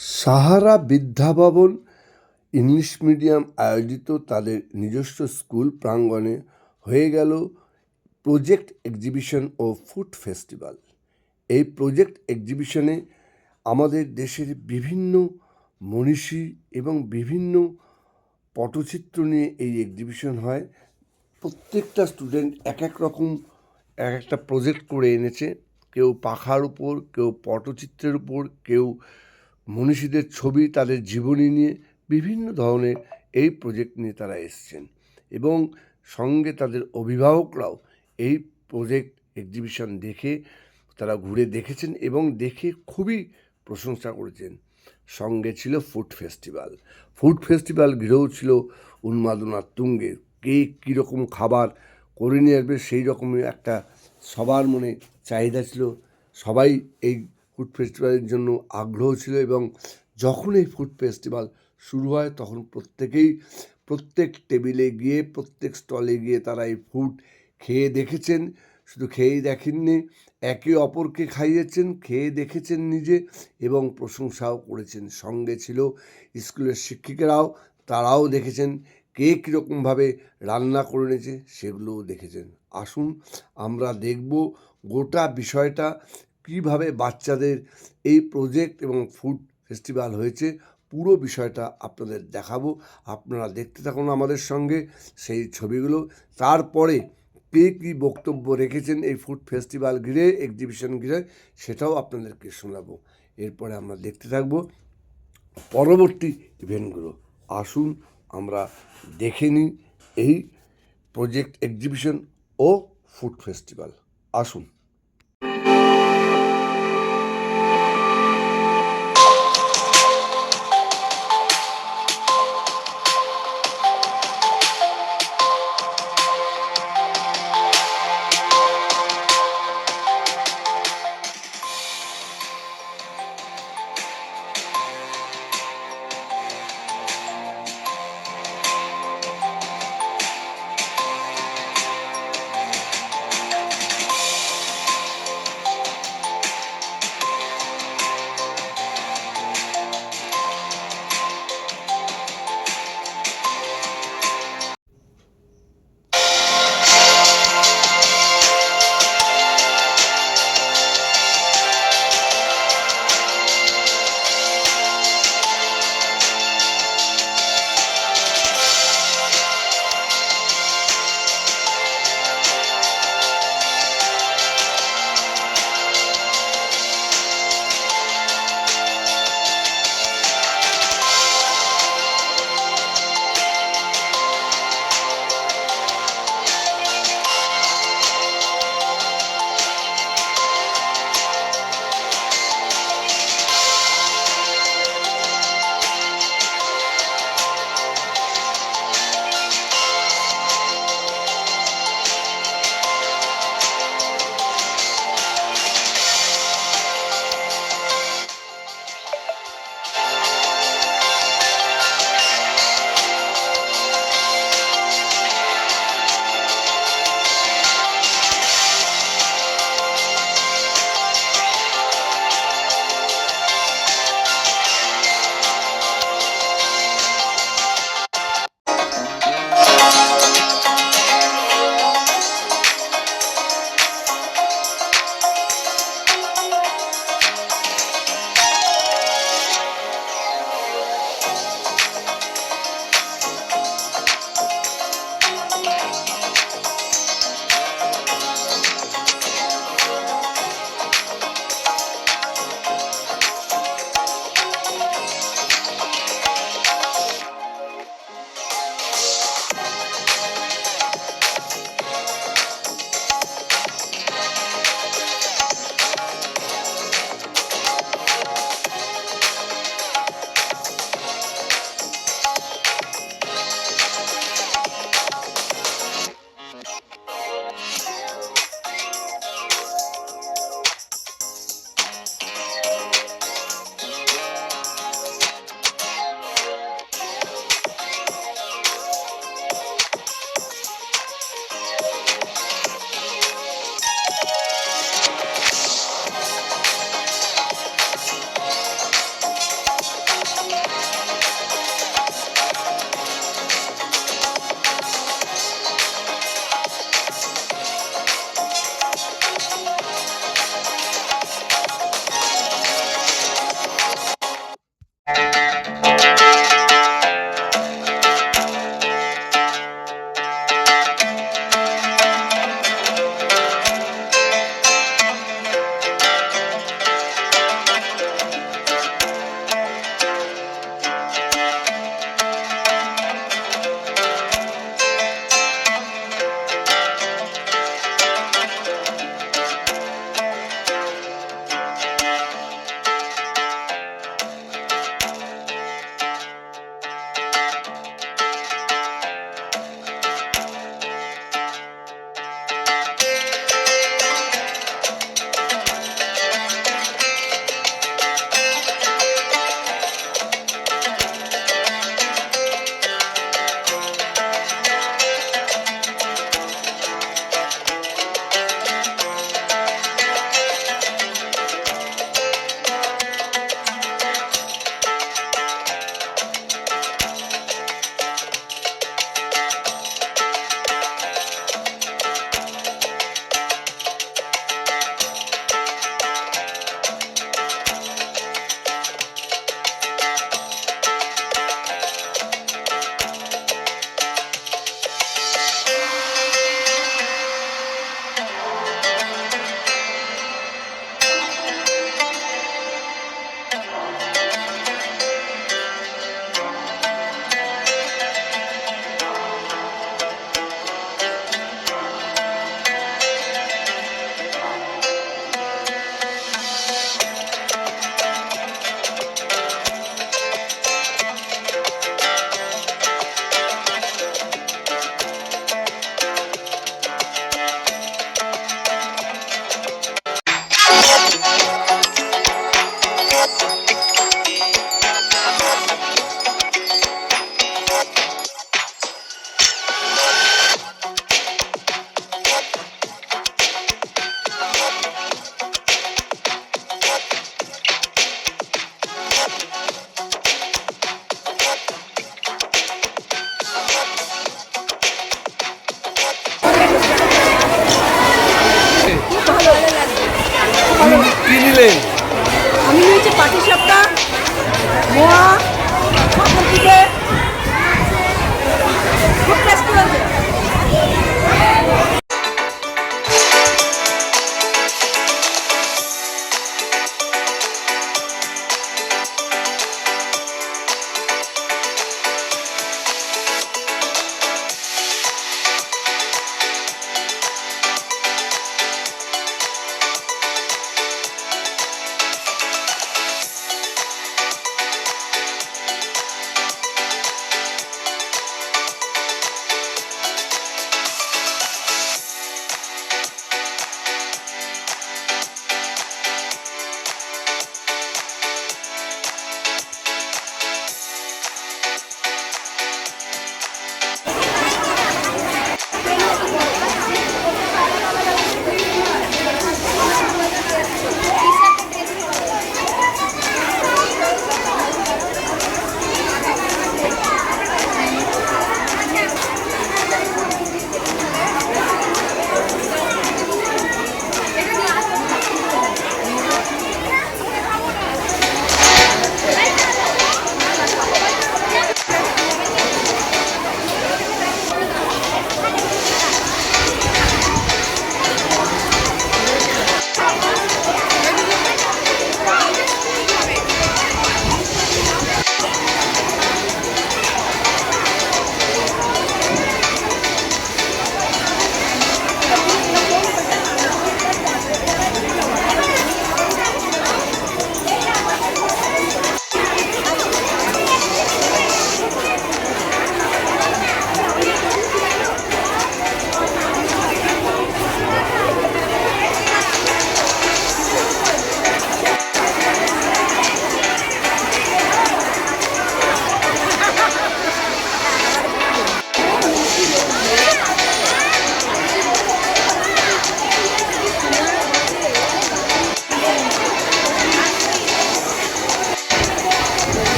Sahara Vidyabhavan English medium আয়োজিত তাদের নিজস্ব স্কুল প্রাঙ্গণে হয়ে গেল প্রজেক্ট এক্সিবিশন ও ফুড ফেস্টিভ্যাল। এই প্রজেক্ট এক্সিবিশনে আমাদের দেশের বিভিন্ন মনীষী এবং বিভিন্ন পটচিত্র নিয়ে এই এক্সিবিশন হয়। প্রত্যেকটা স্টুডেন্ট এক এক রকম এক একটা প্রজেক্ট করে এনেছে। কেউ পাখার উপর, কেউ পটচিত্রের উপর, কেউ মনীষীদের ছবি, তাদের জীবনী নিয়ে বিভিন্ন ধরনের এই প্রজেক্ট নিয়ে তারা এসছেন এবং সঙ্গে তাদের অভিভাবকরাও এই প্রজেক্ট এক্সিবিশন দেখে তারা ঘুরে দেখেছেন এবং দেখে খুবই প্রশংসা করেছেন। সঙ্গে ছিল ফুড ফেস্টিভ্যাল। ফুড ফেস্টিভ্যাল ঘিরেও ছিল উন্মাদনার তুঙ্গে। কে কীরকম খাবার করে নিয়ে আসবে সেই রকমই একটা সবার মনে চাহিদা ছিল। সবাই এই ফুড ফেস্টিভ্যালের জন্য আগ্রহ ছিল এবং যখন এই ফুড ফেস্টিভ্যাল শুরু হয় তখন প্রত্যেক টেবিলে গিয়ে, প্রত্যেক স্টলে গিয়ে তারা এই ফুড খেয়ে দেখেছেন। শুধু খেয়েই দেখেননি, একে অপরকে খাইয়েছেন, খেয়ে দেখেছেন নিজে এবং প্রশংসাও করেছেন। সঙ্গে ছিল স্কুলের শিক্ষিকারাও, তারাও দেখেছেন কে কীরকমভাবে রান্না করে নিয়েছে সেগুলোও দেখেছেন। আসুন আমরা দেখব গোটা বিষয়টা, কীভাবে বাচ্চাদের এই প্রজেক্ট এবং ফুড ফেস্টিভ্যাল হয়েছে। পুরো বিষয়টা আপনাদের দেখাবো। আপনারা দেখতে থাকুন আমাদের সঙ্গে সেই ছবিগুলো। তারপরে কে কী বক্তব্য রেখেছেন এই ফুড ফেস্টিভ্যাল ঘিরে, এক্সিবিশন ঘিরে, সেটাও আপনাদেরকে শোনাবো। এরপরে আমরা দেখতে থাকবো পরবর্তী ইভেন্টগুলো। আসুন আমরা দেখে নিই এই প্রজেক্ট এক্সিবিশন ও ফুড ফেস্টিভ্যাল। আসুন।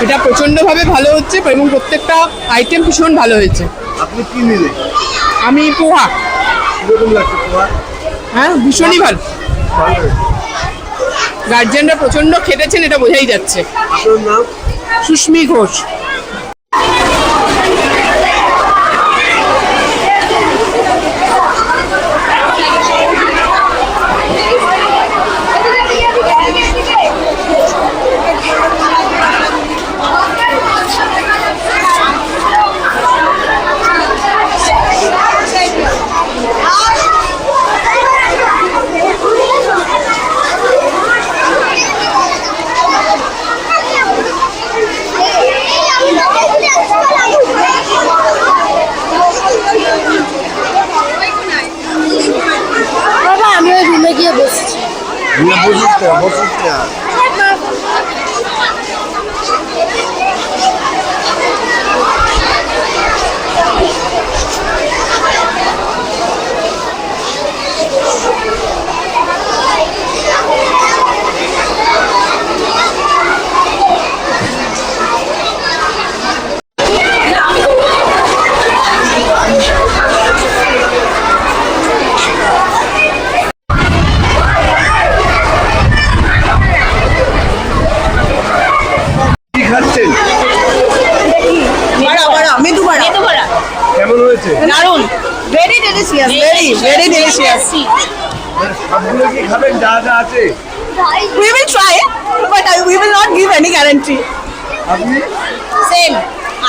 এটা প্রচণ্ডভাবে ভালো হচ্ছে এবং প্রত্যেকটা আইটেম ভীষণ ভালো হয়েছে। আপনি কি নিলেন? আমি পোহা। কিরকম লাগছে তোমার? হ্যাঁ, ভীষণই ভালো। গার্জেনরা প্রচণ্ড খেটেছেন, এটা বোঝাই যাচ্ছে। আপনার নাম? সুস্মি ঘোষ। বাবা আমি ওই রুমে গিয়ে বসছি। বসিস না। কি খাচ্ছেন? মেদু বড়া কেমন হয়েছে? দারুন, ভেরি ডেলিশিয়াস, ভেরি ডেলিশিয়াস। সবগুলো কি খাবেন যা যা আছে? We will try, but we will not give any guarantee. আপনি? সেম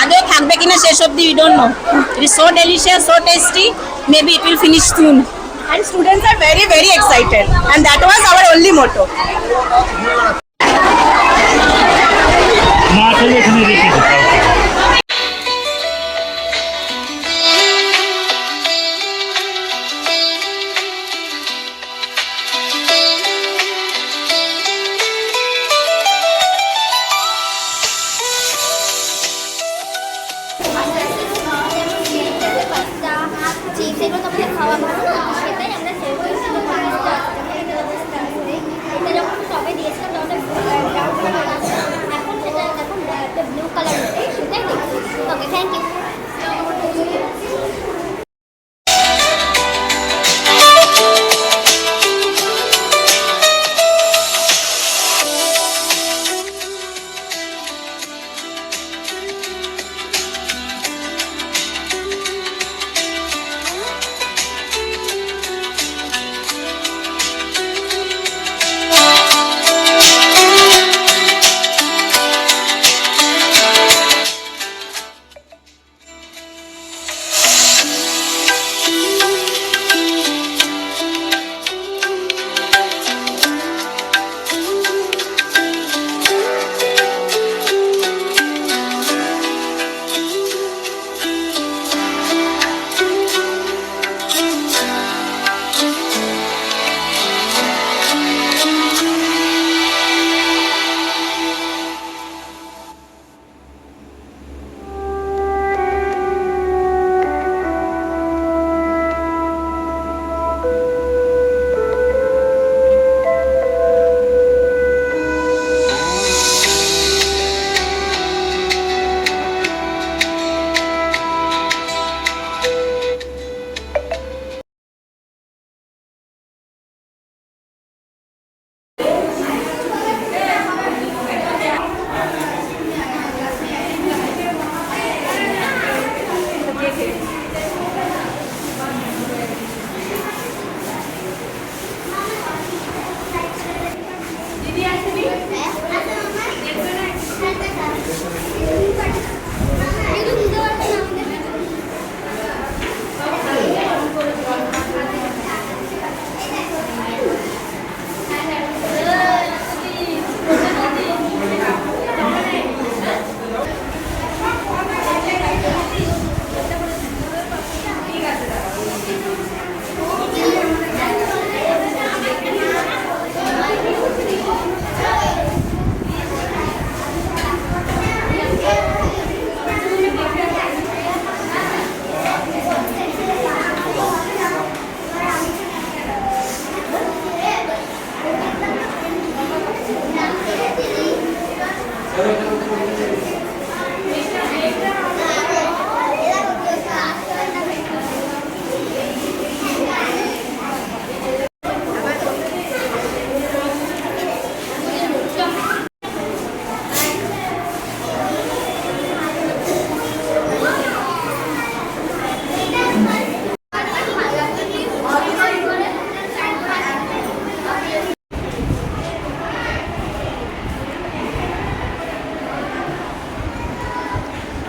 আদৌ থাকবে কিনা শেষ অবধি we don't know. It is so delicious, so tasty, maybe it will finish soon. And students are very excited, and that was our only motto. না আসলে এখানে রেখে দিতে হবে। চিপস এগুলো তো আমাদের খাওয়া ভালো না, সেটাই আমরা সেরকম এটা যখন টবে দিয়েছিলাম তখন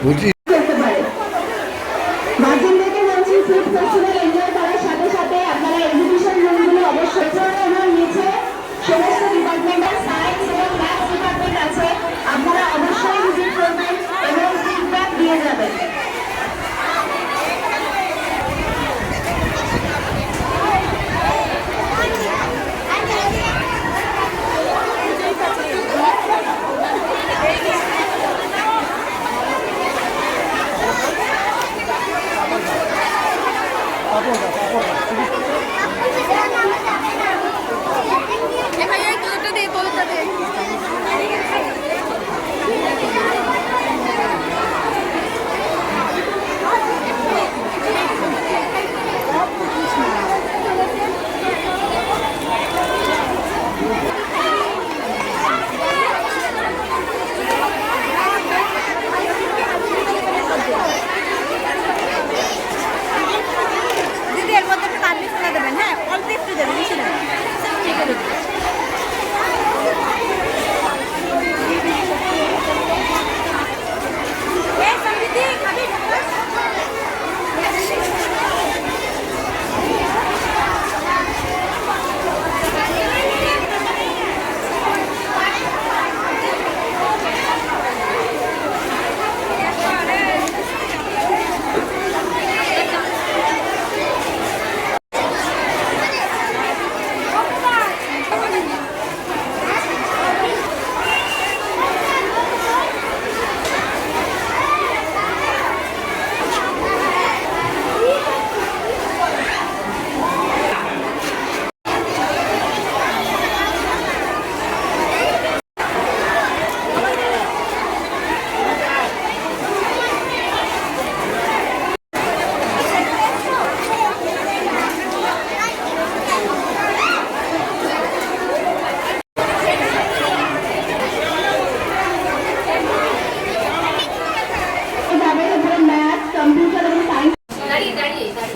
বলছি গার্জেনদেরকে বলছি ফুড ফেস্টিভ্যাল এনজয় করার সাথে সাথে আপনারা এক্সিবিশন রুমগুলো অবশ্যই আমার নিচে সমস্ত ডিপার্টমেন্টের সায়েন্স এবং ম্যাথস ডিপার্টমেন্ট আছে, আপনারা অবশ্যই ভিজিট করবেন এবং ফিডব্যাক দিয়ে যাবেন। দিদি এর মধ্যে একটু কাটলি শোনা দেবেন, হ্যাঁ অল্প একটু দেবেন, বেশি না ঠিক আছে।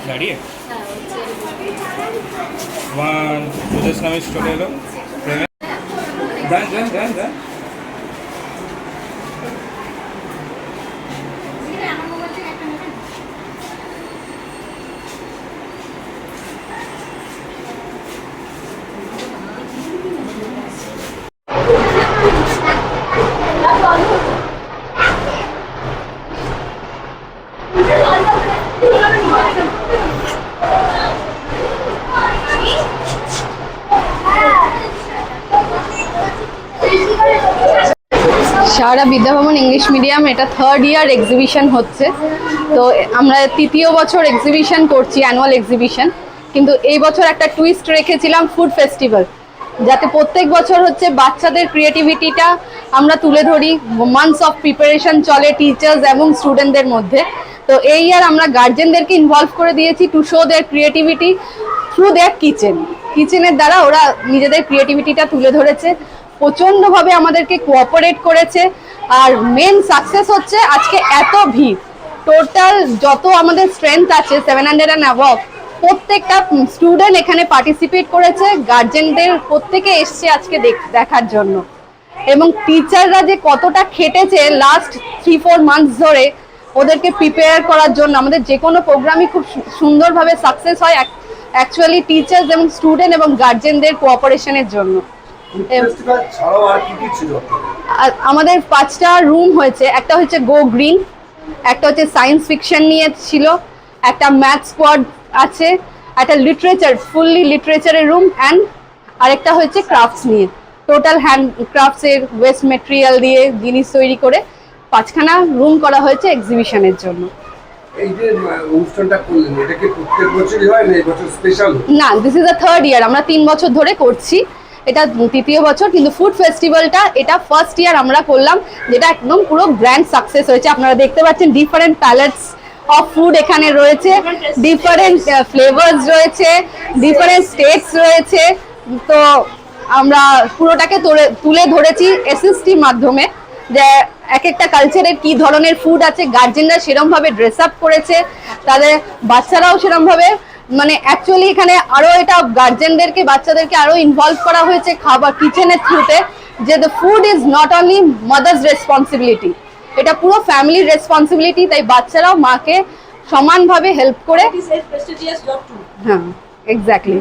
দাঁড়িয়ে ওয়ান সুদেশ নামে চলে এলো ডান ডান ডান ডান সারা বিদ্যাভবন ইংলিশ মিডিয়াম এটা 3rd ইয়ার এক্সিবিশন হচ্ছে। তো আমরা 3য় বছর এক্সিবিশন করছি, অ্যানুয়াল এক্সিবিশন। কিন্তু এই বছর একটা টুইস্ট রেখেছিলাম ফুড ফেস্টিভ্যাল, যাতে প্রত্যেক বছর হচ্ছে বাচ্চাদের ক্রিয়েটিভিটিটা আমরা তুলে ধরি। মান্থস অফ প্রিপারেশন চলে টিচার্স এবং স্টুডেন্টদের মধ্যে। তো এই ইয়ার আমরা গার্জেনদেরকে ইনভলভ করে দিয়েছি to show there creativity through দেয়ার কিচেনের দ্বারা ওরা নিজেদের ক্রিয়েটিভিটিটা তুলে ধরেছে। প্রচণ্ডভাবে আমাদেরকে কোঅপারেট করেছে। আর মেন সাকসেস হচ্ছে আজকে এত ভিড়, টোটাল যত আমাদের স্ট্রেংথ আছে 700 অ্যান্ড অ্যাবভ, প্রত্যেকটা স্টুডেন্ট এখানে পার্টিসিপেট করেছে। গার্জেনদের প্রত্যেকে এসছে আজকে দেখার জন্য। এবং টিচাররা যে কতটা খেটেছে লাস্ট 3-4 মান্থস ধরে ওদেরকে প্রিপেয়ার করার জন্য। আমাদের যে কোনো প্রোগ্রামই খুব সুন্দরভাবে সাকসেস হয় অ্যাকচুয়ালি টিচার্স এবং স্টুডেন্ট এবং গার্জেনদের কোঅপারেশনের জন্য। আমাদের 5টা রুম হয়েছে। একটা হচ্ছে গো গ্রিন, একটা হচ্ছে সায়েন্স ফিকশন নিয়ে ছিল, একটা ম্যাথ স্কোয়াড আছে, একটা লিটারেচার ফুললি লিটারেচারের রুম, অ্যান্ড আরেকটা হচ্ছে ক্রাফটস নিয়ে। টোটাল হ্যান্ড ক্রাফটসের ওয়েস্ট মেটেরিয়াল দিয়ে জিনিস তৈরি করে 5খানা রুম করা হয়েছে এক্সিবিশনের জন্য। এই যে অনুষ্ঠানটা করলেন, এটা কি প্রত্যেক বছরই হয় না এই বছর স্পেশাল? না, দিস ইজ দ্য 3rd ইয়ার। আমরা 3 বছর ধরে করছি। এটা তৃতীয় বছর, কিন্তু ফুড ফেস্টিভ্যালটা এটা ফার্স্ট ইয়ার আমরা করলাম, যেটা একদম পুরো গ্র্যান্ড সাকসেস হয়েছে। আপনারা দেখতে পাচ্ছেন ডিফারেন্ট প্যালেটস অফ ফুড এখানে রয়েছে, ডিফারেন্ট ফ্লেভার্স রয়েছে, ডিফারেন্ট স্টেটস রয়েছে। তো আমরা পুরোটাকে তুলে ধরেছি এসএসটি মাধ্যমে, যে এক একটা কালচারের কি ধরনের ফুড আছে, গার্জেনরা সেরকম ভাবে ড্রেস আপ করেছে, তাদের বাচ্চারাও সেরকম ভাবে, মানে অ্যাকচুয়ালি এখানে আরো এটা গার্জেনদেরকে বাচ্চাদেরকে আরো ইনভলভ করা হয়েছে খাবার কিচেনের থ্রুতে, যে the food is not only mother's responsibility, এটা পুরো ফ্যামিলির রেসপন্সিবিলিটি। তাই বাচ্চারাও মাকে সমানভাবে হেল্প করে। হ্যাঁ, এক্স্যাক্টলি।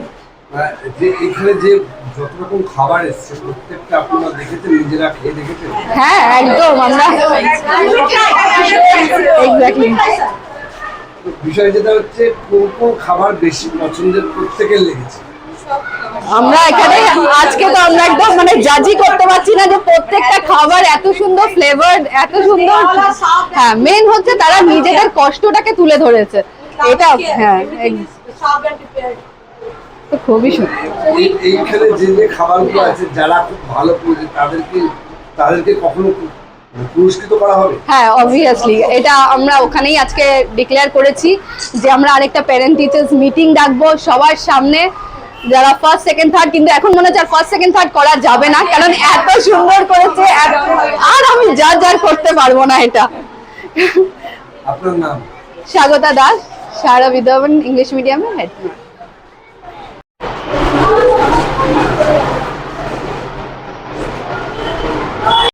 যে এখানে যে যত রকম খাবার এসছে প্রত্যেকটা আপনারা দেখেছেন, নিজেরা খেয়ে দেখেছেন? হ্যাঁ, একদম। আমরা এক্স্যাক্টলি বিষয় যেটা হচ্ছে কোন কোন খাবার বেশি পছন্দের প্রত্যেকের লেগেছে? আমরা এখানে আজকে তো আমরা একদম মানে জাজি করতে পারছি না যে প্রত্যেকটা খাবার এত সুন্দর ফ্লেভার, এত সুন্দর। হ্যাঁ, মেন হচ্ছে তারা নিজেদের কষ্টটাকে তুলে ধরেছে, এটা। হ্যাঁ, তো খুবই সুন্দর। এইখানে যে যে খাবারগুলো আছে, যারা খুব ভালো করেছে তাদেরকে কখনো পুরস্কৃত করা হবে? হ্যাঁ, অবভিয়াসলি এটা আমরা ওখানেই আজকে ডিক্লেয়ার করেছি যে আমরা আরেকটা প্যারেন্ট টিচার্স মিটিং ডাকবো সবার সামনে, যারা ফার্স্ট সেকেন্ড থার্ড, কিন্তু এখন মনে হচ্ছে ফার্স্ট সেকেন্ড থার্ড করা যাবে না, কারণ এত সুন্দর করেছে, আর আমি যা করতে পারবো না এটা। আপনার নাম? স্বাগতা দাস, সারা বিদ্যাভবন ইংলিশ মিডিয়ামের হেড।